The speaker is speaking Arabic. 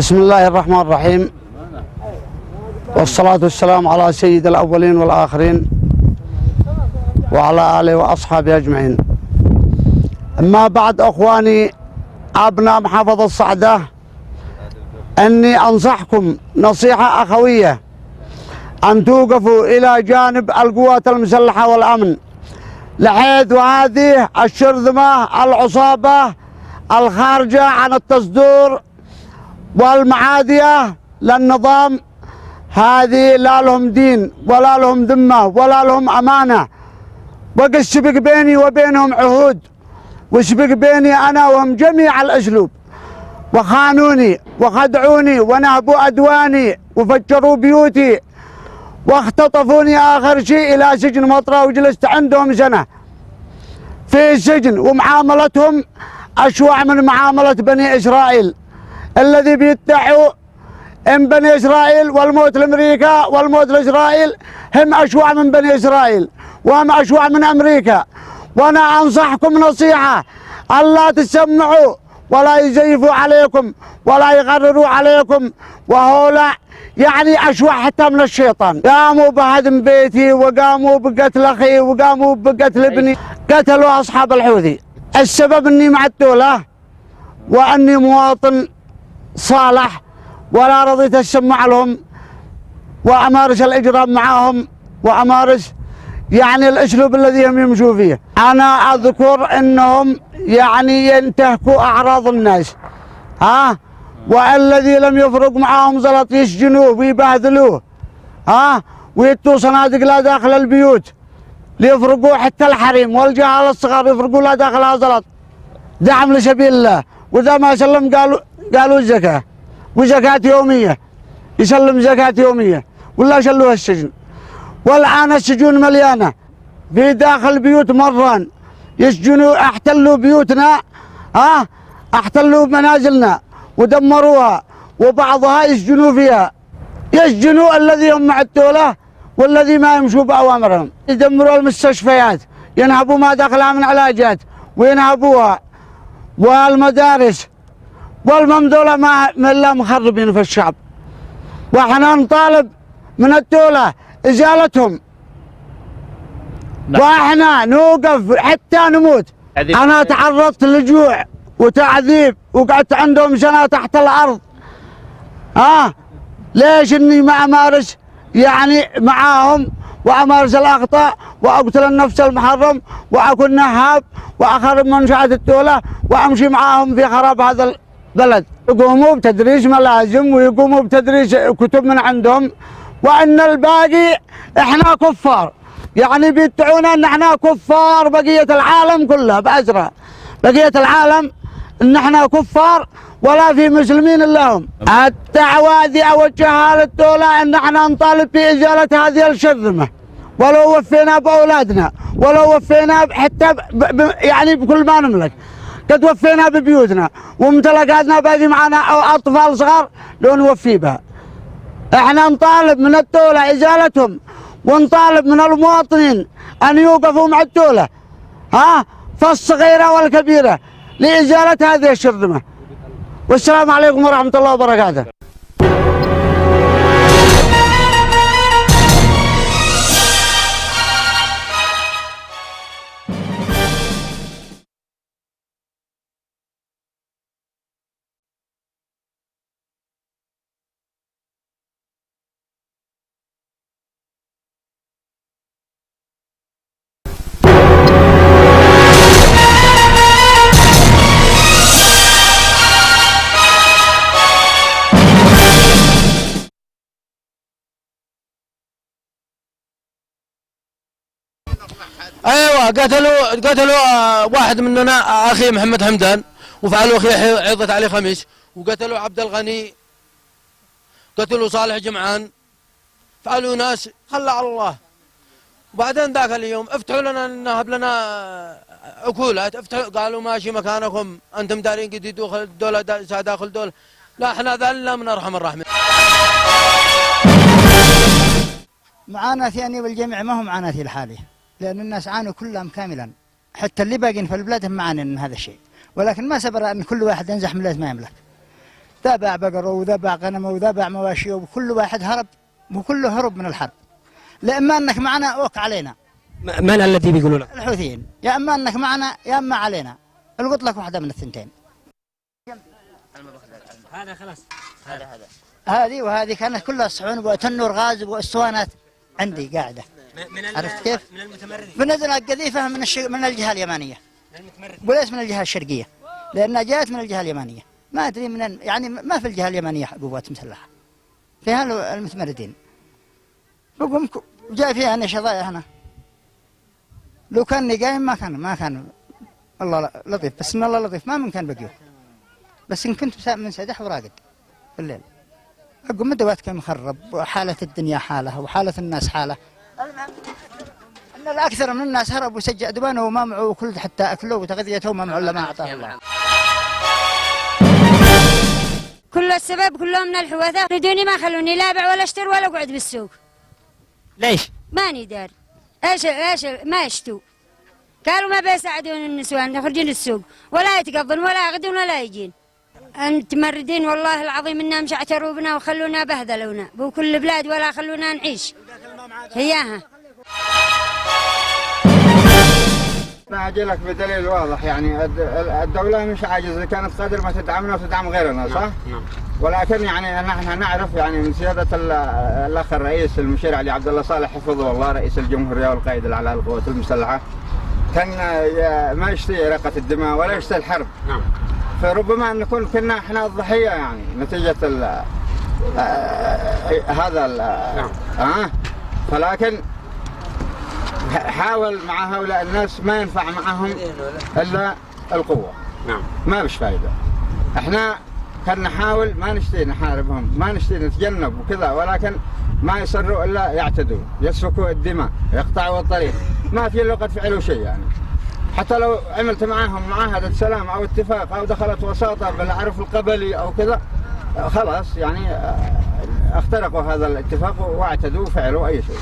بسم الله الرحمن الرحيم، والصلاة والسلام على سيد الأولين والآخرين وعلى آله وأصحابه أجمعين. أما بعد أخواني أبناء محافظة الصعدة، أني أنصحكم نصيحة أخوية أن توقفوا إلى جانب القوات المسلحة والأمن، لحيث هذه الشرذمة العصابة الخارجة عن التصدير والمعادية للنظام، هذه لا لهم دين ولا لهم ذمة ولا لهم أمانة، وقد سبق بيني وبينهم عهود، وسبق بيني أنا وهم جميع الأسلوب، وخانوني وخدعوني ونهبوا أدواني وفجروا بيوتي واختطفوني آخر شيء إلى سجن مطرة، وجلست عندهم سنة في السجن، ومعاملتهم أشوع من معاملة بني إسرائيل الذي بيدعوا إن بني إسرائيل والموت لأمريكا والموت لإسرائيل، هم أشوع من بني إسرائيل وهم أشوع من أمريكا. وأنا أنصحكم نصيحة، ألا تسمعوا ولا يزيفوا عليكم ولا يغرروا عليكم، وهؤلاء يعني أشوع حتى من الشيطان. قاموا بهدم بيتي وقاموا بقتل أخي وقاموا بقتل ابني، قتلوا أصحاب الحوثي. السبب أني مع الدولة وأني مواطن صالح، ولا رضيت أسمع لهم وأمارس الإجرام معهم وأمارس يعني الأسلوب الذي هم يمشوا فيه. أنا أذكر أنهم يعني ينتهكوا أعراض الناس، والذي لم يفرق معهم زلط يسجنوه ويبهذلوه، ويتوا صناديق لا داخل البيوت ليفرقوا حتى الحريم والجهال الصغار يفرقوا لا داخلها زلط، دعم لسبيل الله. وإذا ما سلم قالوا الزكاة وزكاة يومية، يسلم زكاة يومية ولا شلوها السجن. والآن السجون مليانة في داخل البيوت مران يسجنوا، احتلوا بيوتنا، احتلوا منازلنا ودمروها، وبعضها يسجنوا فيها، يسجنوا الذي هم مع الدولة والذي ما يمشوا بأوامرهم، يدمروا المستشفيات، ينهبوا ما دخلها من علاجات وينهبوها، والمدارس، والممدولة ما إلا مخربين في الشعب. واحنا نطالب من الدولة إزالتهم، واحنا نوقف حتى نموت. أنا تعرضت لجوع وتعذيب وقعدت عندهم سنة تحت الأرض، ليش إني ما أمارس يعني معاهم وأمارس الأخطاء وأقتل النفس المحرم وأكون نهاب وأخرب منشآت الدولة وأمشي معاهم في خراب هذا البلد؟ يقوموا بتدريس ملازم ويقوموا بتدريس كتب من عندهم، وأن الباقي إحنا كفار، يعني بيدعونا أن إحنا كفار بقية العالم كلها بأسرى، بقية العالم أن إحنا كفار ولا في مسلمين إلا هم. الدعوة هذه أوجهها للدولة أن إحنا نطالب بإزالة هذه الشرذمة، ولو وفينا بأولادنا ولو وفينا حتى يعني بكل ما نملك، قد وفينا ببيوتنا وممتلكاتنا باقي معنا أو أطفال صغار لو نوفي بها. احنا نطالب من الدولة إزالتهم، ونطالب من المواطنين أن يوقفوا مع الدولة فالصغيرة والكبيرة لإزالة هذه الشرذمة. والسلام عليكم ورحمة الله وبركاته. ايوه قتلوا واحد مننا اخي محمد حمدان، وفعلوا اخي عضة علي خميس، وقتلوا عبد الغني، قتلوا صالح جمعان، فعلوا ناس خلى على الله. وبعدين ذاك اليوم افتحوا لنا نهب لنا عقولات، افتحوا قالوا ماشي مكانكم انتم دارين قد يدخل الدوله داخل دوله، لا احنا ذلنا من ارحم الراحمين. معاناتي أني والجميع ما هو معاناتي الحالية، لأن الناس عانوا كلهم كاملا، حتى اللي باقين في البلاد هم معانين من هذا الشيء، ولكن ما سبر أن كل واحد ينزح من ما يملك. ذبح بقره وذبح غنمه وذبح مواشيه، وكل واحد هرب، وكله هرب من الحرب. لا اما انك معنا اوك علينا. من الذي بيقولوا لك؟ الحوثيين، يا اما انك معنا يا اما علينا. القط لك واحده من الثنتين. هذا خلاص. هذه وهذه كانت كلها صحون وتنور غاز واسطوانات عندي قاعده. عرفت كيف؟ من المتمردين. بنزل القذيفه من الجهه اليمانيه. وليس من الجهه الشرقيه، لانها جاءت من الجهه اليمانيه. ما ادري يعني ما في الجهه اليمانيه قوات مسلحه. فيها المتمردين. بقوم جاي فيها نشاطية هنا. لو كانني قايم ما كان الله لطيف، بس ان الله لطيف ما ممكن بقيه. بس ان كنت منسدح وراقد في الليل. اقوم الدوات كان مخرب، وحاله الدنيا حاله وحاله الناس حاله. المهم ان الاكثر من الناس هربوا وسجأ دبانه وما معه كل حتى اكلوه وتغذيته وما معه الا ما اعطاه الله. كل السبب كلهم من الحوثة، ردوني ما خلوني لا ابيع ولا اشتري ولا اقعد بالسوق. ليش؟ ماني دار. ايش ما يشتوا. قالوا ما بيساعدون النسوان يخرجون السوق ولا يتقضون ولا يغدون ولا يجين. متمردين والله العظيم انهم شعتروا بنا وخلونا بهذلونا بكل بلاد ولا خلونا نعيش. هياها. أنا أجي لك بدليل واضح، يعني الدولة مش عاجزة، كانت قادرة ما تدعمنا وتدعم غيرنا، صح؟ نعم. ولكن يعني نحن نعرف يعني من سيادة الأخ الرئيس المشير علي عبد الله صالح حفظه الله رئيس الجمهورية والقائد الأعلى للقوات المسلحة، كان ما يشتهي إراقة الدماء ولا يشتهي الحرب. نعم. فربما أن نكون كنا احنا الضحية يعني نتيجة هذا نعم. فلكن حاول مع هؤلاء الناس ما ينفع معهم إلا القوة. نعم. ما بش فايدة. احنا كنا نحاول ما نشتي نحاربهم، ما نشتي نتجنب وكذا، ولكن ما يصروا إلا يعتدوا، يسفكوا الدماء، يقطعوا الطريق، ما في لقد فعلوا شيء يعني. حتى لو عملت معاهم معاهدة سلام أو اتفاق أو دخلت وساطة بالعرف القبلي أو كذا، خلاص يعني اخترقوا هذا الاتفاق واعتدوا وفعلوا أي شيء.